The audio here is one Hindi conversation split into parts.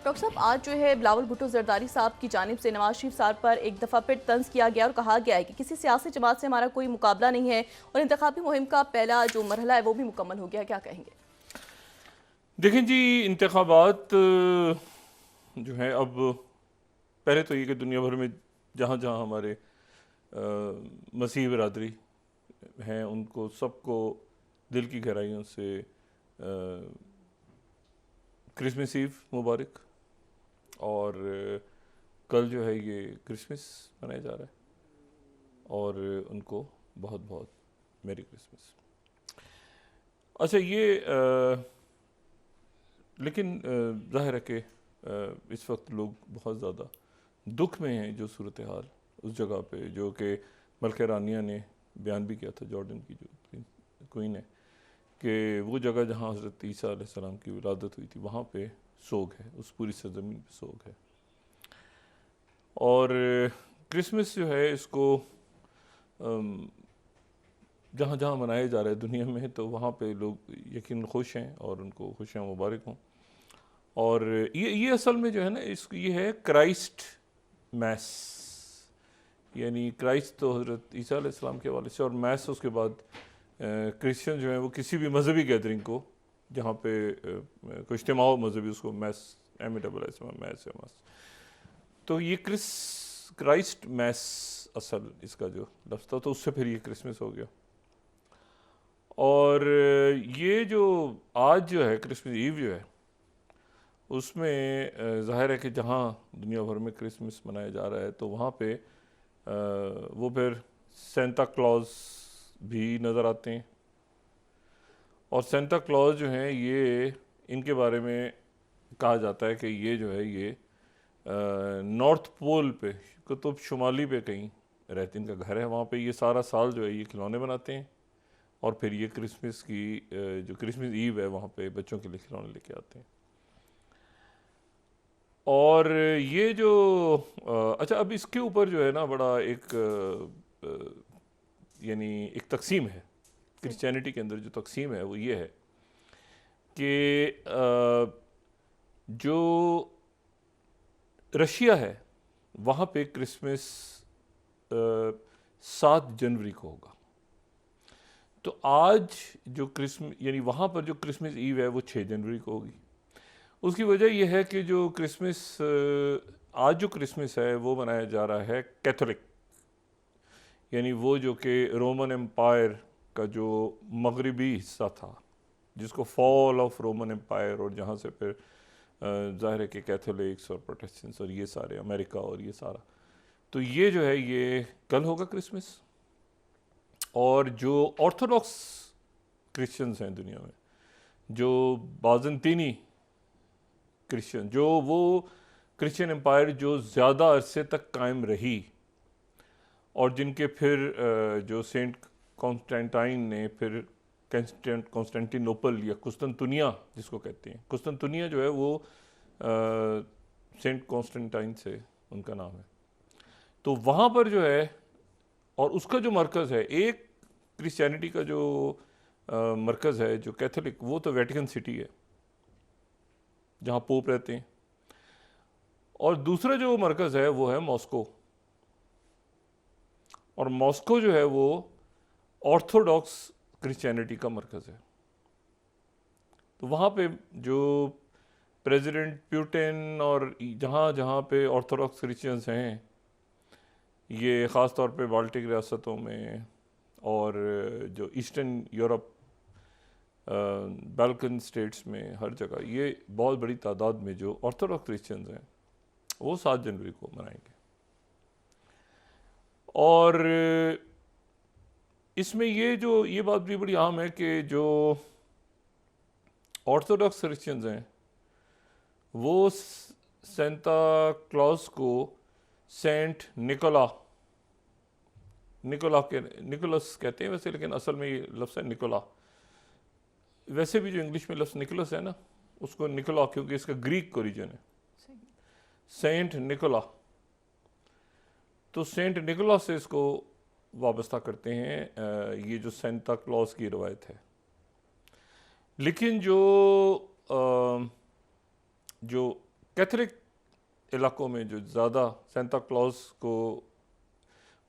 डॉक्टर साहब, आज जो है बिलावल भुट्टो जरदारी साहब की जानिब से नवाज शरीफ साहब पर एक दफ़ा फिर तंज किया गया और कहा गया है कि किसी सियासी जमात से हमारा कोई मुकाबला नहीं है और इंतखाबी मुहिम का पहला जो मरहला है वो भी मुकम्मल हो गया। क्या कहेंगे? देखें जी, इंतखाबात जो है अब पहले तो ये कि दुनिया भर में जहाँ जहाँ हमारे मसीह बिरादरी हैं उनको सबको दिल की गहराइयों से क्रिसमस ईव मुबारक। और कल जो है ये क्रिसमस मनाया जा रहा है और उनको बहुत बहुत मेरी क्रिसमस। अच्छा ये लेकिन ज़ाहिर है कि इस वक्त लोग बहुत ज़्यादा दुख में हैं जो सूरत हाल उस जगह पे, जो कि मलका रानिया ने बयान भी किया था, जॉर्डन की जो क्वीन है, कि वो जगह जहाँ हज़रत ईसा अलैहिस्सलाम की विलादत हुई थी वहाँ पे सोग है, उस पूरी सरज़मीन पे सोग है। और क्रिसमस जो है इसको जहाँ जहाँ मनाया जा रहा है दुनिया में, तो वहाँ पे लोग यकीन खुश हैं और उनको खुशियाँ मुबारक हों। और ये असल में जो है ना, ये है क्राइस्ट मैस, यानी क्राइस्ट तो हज़रत ईसा अलैहिस्सलाम के हवाले से, और मैस उसके बाद क्रिश्चियन जो है वो किसी भी मजहबी गैदरिंग को जहाँ पे कोई इज्तिमा हो मजहबी, उसको मैस MASS मैस है मैस। तो ये क्राइस्ट मैस असल इसका जो लफ्ज़ था, तो उससे फिर ये क्रिसमस हो गया। और ये जो आज जो है क्रिसमस ईव जो है उसमें ज़ाहिर है कि जहाँ दुनिया भर में क्रिसमस मनाया जा रहा है तो वहाँ पे वो फिर सेंटा क्लॉज भी नज़र आते हैं। और सेंटा क्लॉज जो हैं ये, इनके बारे में कहा जाता है कि ये जो है ये नॉर्थ पोल पे, कुतुब शुमाली पे कहीं रहते, इनका घर है वहाँ पे। ये सारा साल जो है ये खिलौने बनाते हैं और फिर ये क्रिसमस की जो क्रिसमस ईव है वहाँ पे बच्चों के लिए खिलौने लेके आते हैं। और ये जो अच्छा, अब इसके ऊपर जो है ना बड़ा एक यानी एक तकसीम है क्रिश्चियनिटी के अंदर। जो तकसीम है वो ये है कि जो रशिया है वहाँ पे क्रिसमस 7 जनवरी को होगा। तो आज जो क्रिसमस यानी वहाँ पर जो क्रिसमस ईव है वो 6 जनवरी को होगी। उसकी वजह यह है कि जो क्रिसमस आज जो क्रिसमस है वो मनाया जा रहा है कैथोलिक, यानी वो जो कि रोमन एम्पायर का जो मगरबी हिस्सा था, जिसको फॉल ऑफ रोमन एम्पायर, और जहाँ से फिर ज़ाहिर है कि कैथोलिक्स और प्रोटेस्टेंट्स और ये सारे अमेरिका और ये सारा, तो ये जो है ये कल होगा क्रिसमस। और जो ऑर्थोडॉक्स क्रिश्चियंस हैं दुनिया में, जो बाज़ंतीनी क्रिश्चियन, जो वो क्रिश्चियन एम्पायर जो ज़्यादा अरसे तक कायम रही और जिनके फिर जो सेंट कॉन्स्टेंटाइन ने फिर कॉन्स्टेंटिनोपल या कुस्तुनतुनिया जिसको कहते हैं, कुस्तुनतुनिया जो है वो सेंट कॉन्स्टेंटाइन से उनका नाम है। तो वहाँ पर जो है, और उसका जो मरकज़ है, एक क्रिश्चियनिटी का जो मरकज़ है जो कैथोलिक, वो तो वेटिकन सिटी है जहाँ पोप रहते हैं। और दूसरा जो मरकज़ है वो है मॉस्को, और मॉस्को जो है वो ऑर्थोडॉक्स क्रिश्चियनिटी का मरकज़ है। तो वहाँ पे जो प्रेसिडेंट पुतिन और जहाँ जहाँ पे ऑर्थोडॉक्स क्रिश्चियंस हैं, ये ख़ास तौर पे बाल्टिक रियासतों में और जो ईस्टर्न यूरोप बाल्कन स्टेट्स में, हर जगह ये बहुत बड़ी तादाद में जो ऑर्थोडॉक्स क्रिश्चियंस हैं वो 7 जनवरी को मनाएंगे। और इसमें ये बात भी बड़ी अहम है कि जो ऑर्थोडॉक्स क्रिश्चियंस हैं वो सेंटा क्लॉज को सेंट निकोलस कहते हैं वैसे, लेकिन असल में ये लफ्ज़ है निकोला। वैसे भी जो इंग्लिश में लफ्ज़ निकोलस है ना, उसको निकोला, क्योंकि इसका ग्रीक ओरिजिन है, सेंट निकोला। तो सेंट निकोला से इसको वाबस्ता करते हैं, ये जो सेंटा क्लॉज की रवायत है। लेकिन जो कैथलिक इलाकों में जो ज़्यादा सेंटा क्लॉज को,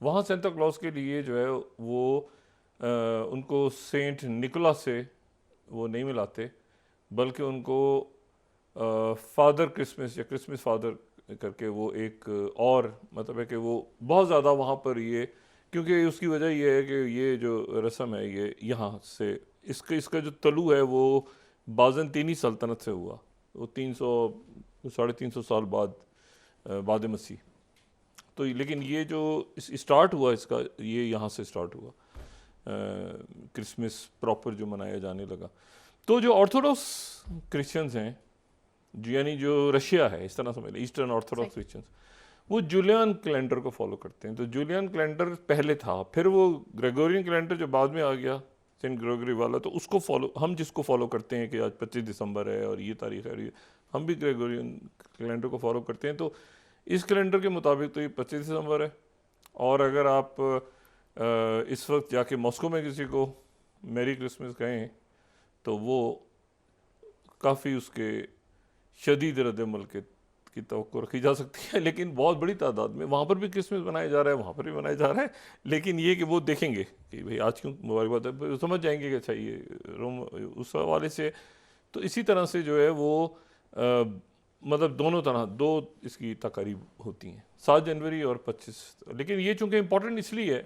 वहाँ सेंटा क्लॉज के लिए जो है वो उनको सेंट निकोलस से वो नहीं मिलाते, बल्कि उनको फादर क्रिसमस या क्रिसमस फादर करके वो एक और मतलब है कि वो बहुत ज़्यादा वहाँ पर ये, क्योंकि उसकी वजह ये है कि ये जो रस्म है ये यहाँ से इसका इसका जो तलु है वो बाज़ंतीनी सल्तनत से हुआ, वो 300 साढ़े 300 साल बाद बाद मसीह। तो लेकिन ये जो स्टार्ट हुआ इसका, ये यहाँ से स्टार्ट हुआ क्रिसमस प्रॉपर जो मनाया जाने लगा। तो जो ऑर्थोडॉक्स क्रिश्चियंस हैं, यानी जो रशिया है, इस तरह समझ लें ईस्टर्न ऑर्थोडॉक्स क्रिश्चियंस, वो जूलियन कैलेंडर को फॉलो करते हैं। तो जूलियन कैलेंडर पहले था, फिर वो ग्रेगोरियन कैलेंडर जो बाद में आ गया सेंट ग्रेगोरी वाला, तो उसको फॉलो, हम जिसको फॉलो करते हैं कि आज 25 दिसंबर है और ये तारीख है और ये, हम भी ग्रेगोरियन कैलेंडर को फॉलो करते हैं। तो इस कैलेंडर के मुताबिक तो ये 25 दिसंबर है। और अगर आप इस वक्त जाके मॉस्को में किसी को मेरी क्रिसमस कहें तो वो काफ़ी उसके शदीद रद्द-ए-अमल की तवक्को रखी जा सकती है। लेकिन बहुत बड़ी तादाद में वहाँ पर भी क्रिसमस मनाया जा रहा है, वहाँ पर भी मनाया जा रहा है, लेकिन ये कि वो देखेंगे कि भाई आज क्यों मुबारकबाद है, समझ जाएंगे कि अच्छा ये रोम उस हवाले से। तो इसी तरह से जो है वो मतलब दोनों तरह दो इसकी तकारीब होती हैं, 7 जनवरी और 25। लेकिन ये चूँकि इम्पोर्टेंट इसलिए है,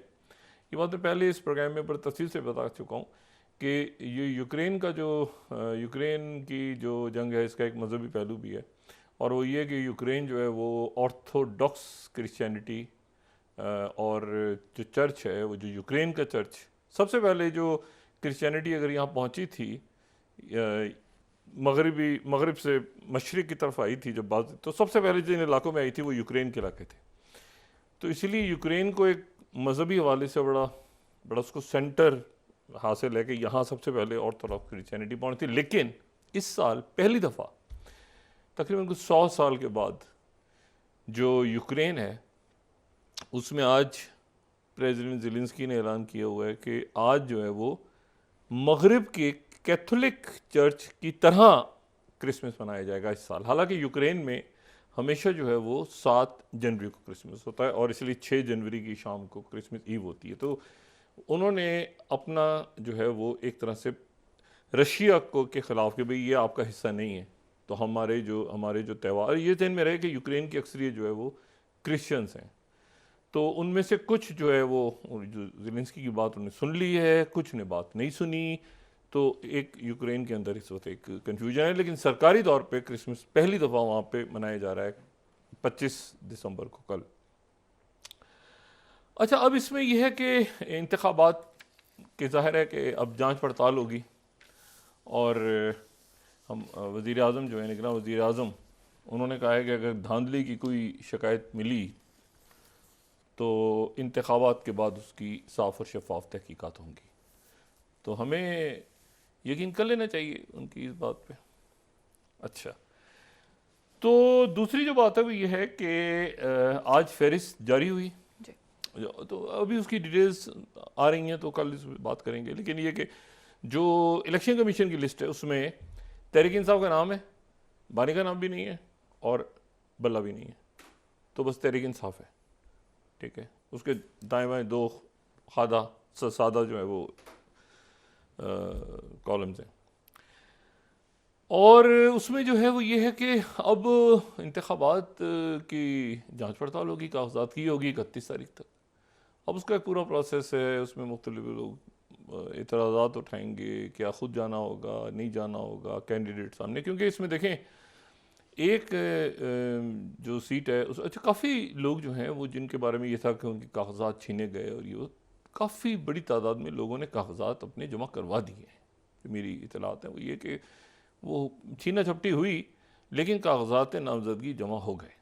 ये बात मैं पहले इस प्रोग्राम में बड़ी तफसील से बता चुका हूँ कि ये यूक्रेन का जो यूक्रेन की जो जंग है, इसका एक मजहबी पहलू भी है। और वो ये कि यूक्रेन जो है वो ऑर्थोडॉक्स क्रिश्चियनिटी और जो चर्च है, वो जो यूक्रेन का चर्च, सबसे पहले जो क्रिश्चियनिटी अगर यहाँ पहुँची थी मगरब से मशरिक़ की तरफ आई थी जब बात, तो सबसे पहले जिन इलाकों में आई थी वो यूक्रेन के इलाके थे। तो इसीलिए यूक्रेन को एक मजहबी हवाले से बड़ा उसको सेंटर हासिल है कि यहाँ सबसे पहले ऑर्थोडॉक्स क्रिश्चियनिटी पहुँची थी। लेकिन इस साल पहली दफ़ा तकरीबन कुछ 100 साल के बाद जो यूक्रेन है उसमें आज प्रेसिडेंट ज़ेलेंस्की ने ऐलान किया हुआ है कि आज जो है वो मगरिब के कैथोलिक चर्च की तरह क्रिसमस मनाया जाएगा इस साल। हालांकि यूक्रेन में हमेशा जो है वो 7 जनवरी को क्रिसमस होता है और इसलिए 6 जनवरी की शाम को क्रिसमस ईव होती है। तो उन्होंने अपना जो है वो एक तरह से रशिया को के ख़िलाफ़ कि भाई ये आपका हिस्सा नहीं है, तो हमारे जो त्यौहार, ये ध्यान में रहे कि यूक्रेन की अक्सरियत जो है वो क्रिश्चियंस हैं। तो उनमें से कुछ जो है वो जो ज़ेलेंस्की की बात उन्होंने सुन ली है, कुछ ने बात नहीं सुनी। तो एक यूक्रेन के अंदर इस वक्त एक कन्फ्यूजन है। लेकिन सरकारी तौर पे क्रिसमस पहली दफ़ा वहाँ पे मनाया जा रहा है 25 दिसंबर को, कल। अच्छा, अब इसमें यह है कि इंतखाबात के ज़ाहिर है कि अब जांच पड़ताल होगी और हम वज़ीर आज़म जो है, निगरान वज़ीर आज़म, उन्होंने कहा है कि अगर धांधली की कोई शिकायत मिली तो इंतखाबात के बाद उसकी साफ़ और शफाफ तहकीकात होंगी। तो हमें यकीन कर लेना चाहिए उनकी इस बात पे। अच्छा, तो दूसरी जो बात है वो ये है कि आज फहरिस्त जारी हुई, तो अभी उसकी डिटेल्स आ रही हैं, तो कल इस बात करेंगे। लेकिन ये कि जो इलेक्शन कमीशन की लिस्ट है उसमें तहरीक इंसाफ का नाम है, बानी का नाम भी नहीं है और बल्ला भी नहीं है, तो बस तहरीक इंसाफ है, ठीक है। उसके दाएं बाएं 2 सादा जो है वो कॉलम्स हैं। और उसमें जो है वो ये है कि अब इंतखाबात की जांच पड़ताल होगी, कागजात की होगी 31 तारीख तक। अब उसका एक पूरा प्रोसेस है, उसमें मुख्तलिफ लोग एतराज़ात उठाएंगे, क्या ख़ुद जाना होगा, नहीं जाना होगा कैंडिडेट सामने, क्योंकि इसमें देखें एक जो सीट है उस, अच्छा काफ़ी लोग जो हैं वो जिनके बारे में ये था कि उनके कागजात छीने गए, और ये काफ़ी बड़ी तादाद में लोगों ने कागजात अपने जमा करवा दिए हैं। जो मेरी इतलात है वो ये कि वो छीना झपटी हुई लेकिन कागजात नामजदगी जमा हो गए।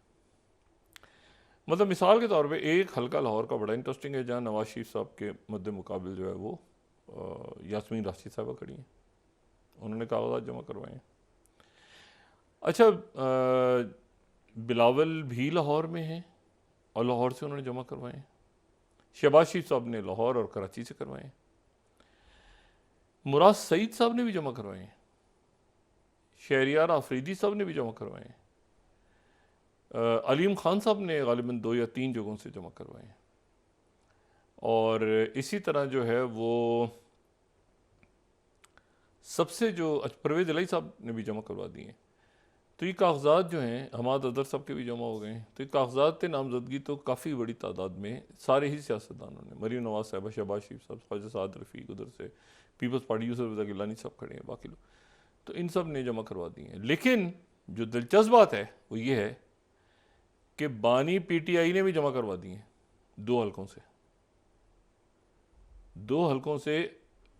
मतलब मिसाल के तौर पे एक हल्का लाहौर का बड़ा इंटरेस्टिंग है जहाँ नवाज शरीफ साहब के मद्दे मुकाबिल जो है वो यास्मीन राशिद साहबा खड़ी हैं, उन्होंने कागजात जमा करवाए हैं। अच्छा, बिलावल भी लाहौर में हैं और लाहौर से उन्होंने जमा करवाए हैं। शहबाज शरीफ साहब ने लाहौर और कराची से करवाए हैं। मुराद सईद साहब ने भी जमा करवाए हैं। शहरियार आफरीदी साहब ने भी जमा करवाए हैं। अलीम खान साहब ने गालिबन 2 या 3 जगहों से जमा करवाए हैं, और इसी तरह जो है वो सबसे जो परवेज़ इलाही साहब ने भी जमा करवा दिए हैं। तो ये कागजात जो हैं हमाद अदर साहब के भी जमा हो गए हैं। तो ये कागजात नामजदगी तो काफ़ी बड़ी तादाद में सारे ही सियासतदानों ने, मरीम नवाज साहब, शहबाज शरीफ साहब, ख्वाजा साद रफ़ीक, उधर से पीपल्स पार्टी यूसुफ रज़ा गिलानी साहब खड़े हैं, बाकी लोग, तो इन सब ने जमा करवा दिए हैं। लेकिन जो दिलचस्प बात है वो ये है कि बानी PTI ने भी जमा करवा दिए हैं 2 हलकों से। 2 हलकों से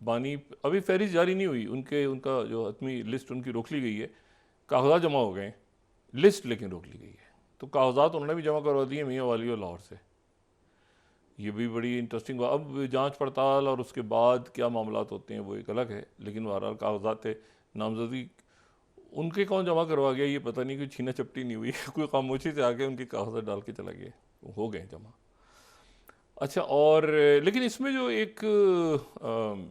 बानी, अभी फहरिस्त जारी नहीं हुई उनके, उनका जो हतमी लिस्ट उनकी रोक ली गई है, कागजात जमा हो गए हैं, लिस्ट लेकिन रोक ली गई है। तो कागजात उन्होंने भी जमा करवा दिए मियाँ वाली और लाहौर से। ये भी बड़ी इंटरेस्टिंग बात। अब जांच पड़ताल और उसके बाद क्या मामलात होते हैं वो एक अलग है, लेकिन बहरहाल कागजात नामजदगी उनके कौन जमा करवा गया ये पता नहीं, कोई छीना चपटी नहीं हुई कोई खामोशी से आके उनके कागजात डाल के चला गया, हो गए जमा। अच्छा, और लेकिन इसमें जो एक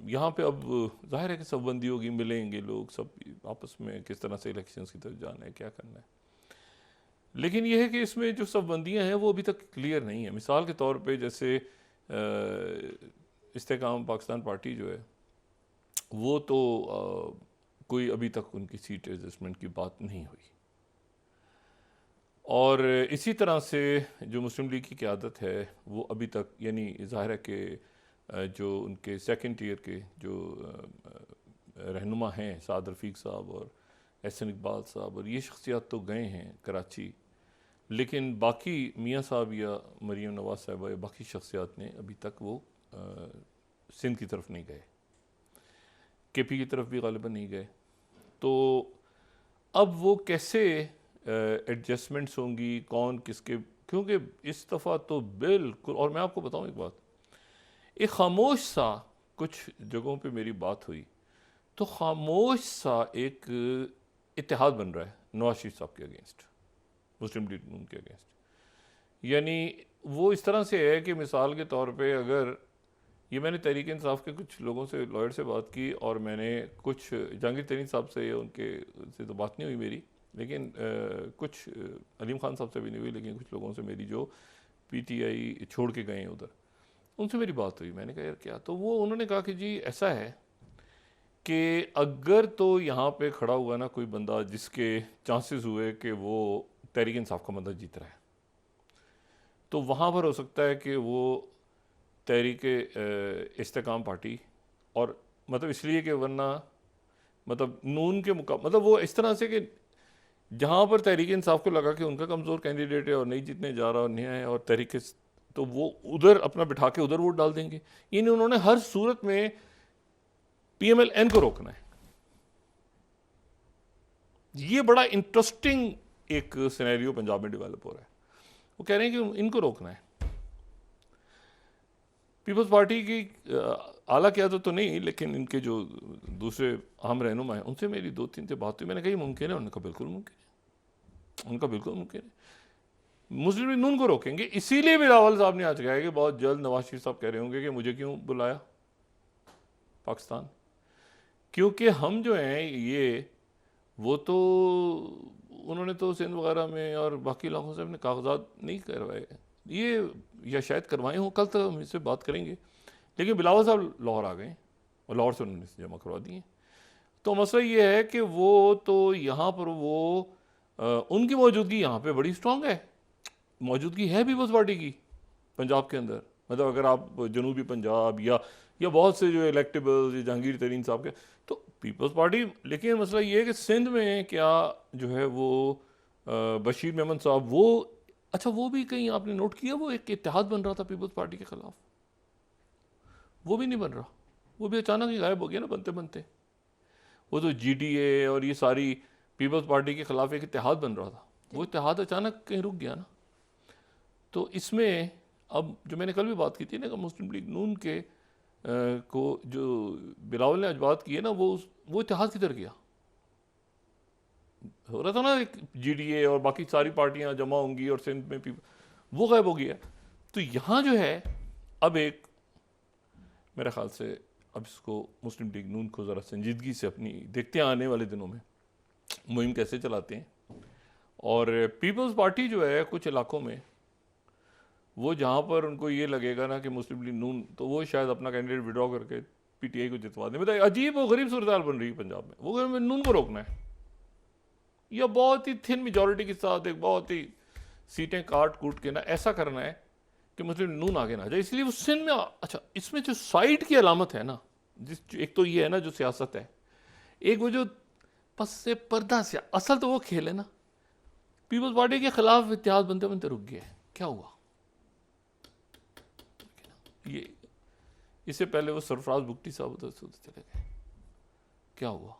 यहाँ पे अब जाहिर है कि सब बंदी होगी, मिलेंगे लोग सब आपस में, किस तरह से इलेक्शंस की तरफ जाना है, क्या करना है। लेकिन यह है कि इसमें जो सब बंदियाँ हैं वो अभी तक क्लियर नहीं है। मिसाल के तौर पे जैसे इस्तेकाम पाकिस्तान पार्टी जो है वो तो कोई अभी तक उनकी सीट एडजस्टमेंट की बात नहीं हुई, और इसी तरह से जो मुस्लिम लीग की क़यादत है वो अभी तक, यानी ज़ाहिर है कि जो उनके सेकंड टियर के जो रहनुमा हैं साद रफ़ीक साहब और एहसन इकबाल साहब, और ये शख्सियात तो गए हैं कराची, लेकिन बाकी मियाँ साहब या मरीम नवाज साहब या बाकी शख्सियात ने अभी तक वो सिंध की तरफ नहीं गए, KP की तरफ भी गालिबा नहीं गए। तो अब वो कैसे एडजस्टमेंट्स होंगी, कौन किसके, क्योंकि इस दफ़ा तो बिल्कुल, और मैं आपको बताऊं एक बात, एक खामोश सा कुछ जगहों पे मेरी बात हुई तो खामोश सा एक इत्तेहाद बन रहा है नवाज शरीफ साहब के अगेंस्ट, मुस्लिम लीग नून के अगेंस्ट। यानी वो इस तरह से है कि मिसाल के तौर पे अगर ये, मैंने तहरीक इंसाफ के कुछ लोगों से, लॉयर से बात की, और मैंने कुछ जहांगीर तरीन साहब से, उनके से तो बात नहीं हुई मेरी, लेकिन कुछ अलीम खान साहब से भी नहीं हुई, लेकिन कुछ लोगों से मेरी जो PTI छोड़ के गए हैं उधर, उनसे मेरी बात हुई। मैंने कहा यार क्या, तो वो उन्होंने कहा कि जी ऐसा है कि अगर तो यहाँ पे खड़ा हुआ ना कोई बंदा जिसके चांसेस हुए कि वो तहरीक इंसाफ का बंदा जीत रहा है, तो वहाँ पर हो सकता है कि वो तहरीक इस्तेकाम पार्टी, और मतलब इसलिए कि वरना मतलब नून के मतलब वो इस तरह से कि जहाँ पर तहरीक इंसाफ को लगा कि उनका कमज़ोर कैंडिडेट है और नहीं जीतने जा रहा और नहीं है, और तहरीक, तो वो उधर अपना बिठा के उधर वोट डाल देंगे। यानी उन्होंने हर सूरत में PMLN को रोकना है। ये बड़ा इंटरेस्टिंग एक सिनेरियो पंजाब में डेवलप हो रहा है। वो कह रहे हैं कि इनको रोकना है। पीपल्स पार्टी की आला क़यादत तो नहीं, लेकिन इनके जो दूसरे अहम रहनुमा हैं उनसे मेरी 2-3 से बात हुई। मैंने कहा ये मुमकिन है? उनका बिल्कुल मुमकिन है, उनका बिल्कुल मुमकिन है। मुस्लिम लीग नून को रोकेंगे। इसीलिए बिलावल साहब ने आज कहा है कि बहुत जल्द नवाज शरीफ साहब कह रहे होंगे कि मुझे क्यों बुलाया पाकिस्तान, क्योंकि हम जो हैं ये, वो तो उन्होंने तो सिंध वगैरह में और बाकी इलाकों से अपने कागजात नहीं करवाए, ये या शायद करवाए हों, कल तक हम इससे बात करेंगे। लेकिन बिलावल साहब लाहौर आ गए और लाहौर से उन्होंने जमा करवा दिए। तो मसला ये है कि वो तो यहाँ पर वो उनकी मौजूदगी यहाँ पे बड़ी स्ट्रांग है, मौजूदगी है पीपल्स पार्टी की पंजाब के अंदर। मतलब अगर आप जनूबी पंजाब या बहुत से जो इलेक्टेबल्स जहांगीर तरीन साहब के, तो पीपल्स पार्टी, लेकिन मसला ये है कि सिंध में क्या जो है वो बशीर मेमन साहब, वो अच्छा वो भी कहीं आपने नोट किया, वो एक इत्तेहाद बन रहा था पीपल्स पार्टी के खिलाफ, वो भी नहीं बन रहा, वो भी अचानक ही गायब हो गया ना बनते बनते। वो तो GDA और ये सारी पीपल्स पार्टी के खिलाफ एक इत्तेहाद बन रहा था, वो इत्तेहाद अचानक कहीं रुक गया ना। तो इसमें अब जो मैंने कल भी बात की थी ना कि मुस्लिम लीग नून के को जो बिलावल ने आज बात की है ना, वो इत्तेहाद किधर गया? हो रहा था ना एक GDA और बाकी सारी पार्टियां जमा होंगी और सिंध में वो गायब हो गया। तो यहाँ जो है अब एक, मेरे ख्याल से अब इसको मुस्लिम लीग नून को ज़रा संजीदगी से अपनी देखते हैं आने वाले दिनों में मुहिम कैसे चलाते हैं, और पीपल्स पार्टी जो है कुछ इलाकों में, वो जहाँ पर उनको ये लगेगा ना कि मुस्लिम लीग नून, तो वो शायद अपना कैंडिडेट विड्रॉ करके पीटीआई को जितवा दें। बताइए, अजीब और गरीब सूरत हाल बन रही है पंजाब में। वो कह रहे हैं, नून को रोकना है, या बहुत ही थिन मेजॉरिटी के साथ एक बहुत ही सीटें काट कूट के ना ऐसा करना है कि मुस्लिम नून आगे ना जाए। इसलिए वो सिंध में अच्छा, इसमें जो साइड की अलामत है ना, एक तो ये है ना जो सियासत है, एक वो जो पस से पर्दा से असल तो वो खेल है ना, पीपल्स पार्टी के खिलाफ इतिहाद बनते बनते रुक गया है। क्या हुआ ये, इससे पहले वो सरफराज बुगटी साहब उधर से उधर चले गए, क्या हुआ?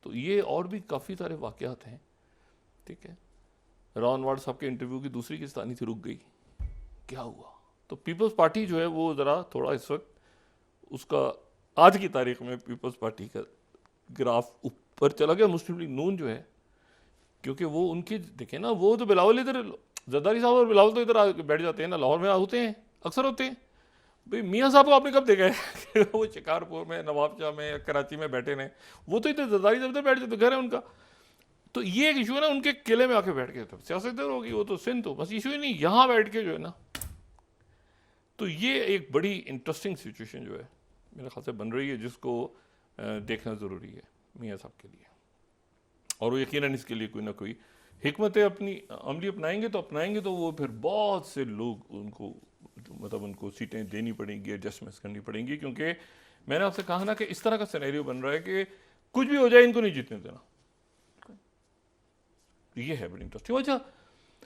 तो ये और भी काफ़ी सारे वाक़यात हैं, ठीक है। रॉन वार्ड साहब के इंटरव्यू की दूसरी किस्तानी थी, रुक गई, क्या हुआ? तो पीपल्स पार्टी जो है वो ज़रा थोड़ा इस वक्त उसका आज की तारीख में पीपल्स पार्टी का ग्राफ ऊपर चला गया। मुस्लिम लीग नून जो है, क्योंकि वो उनकी देखें ना, वो तो बिलावल इधर, जरदारी साहब और बिलावल तो इधर बैठ जाते हैं ना, लाहौर में होते हैं, अक्सर होते हैं। भाई मियाँ साहब को आपने कब देखा है वो शिकारपुर में, नवाबशाह में या कराची में बैठे ने, वो तो इधर जरदारी साहब इधर बैठ जाते, घर है उनका। तो ये एक इशू है ना, उनके किले में आके बैठ गए, तो सियासत इधर होगी, वो तो सिंध, तो बस इशू ही नहीं, यहाँ बैठ के जो है ना। तो ये एक बड़ी इंटरेस्टिंग सिचुएशन जो है मेरे ख्याल से बन रही है, जिसको देखना ज़रूरी है मियाँ साहब के लिए। और वो यकीनन इसके लिए कोई ना कोई हिकमतें अपनी अमली अपनाएंगे, तो वो फिर बहुत से लोग उनको, मतलब उनको सीटें देनी पड़ेंगी, एडजस्टमेंट्स करनी पड़ेंगी। क्योंकि मैंने आपसे कहा ना कि इस तरह का सिनेरियो बन रहा है कि कुछ भी हो जाए इनको नहीं जीतने देना। ये है बड़ी इंटरेस्टिंग। अच्छा,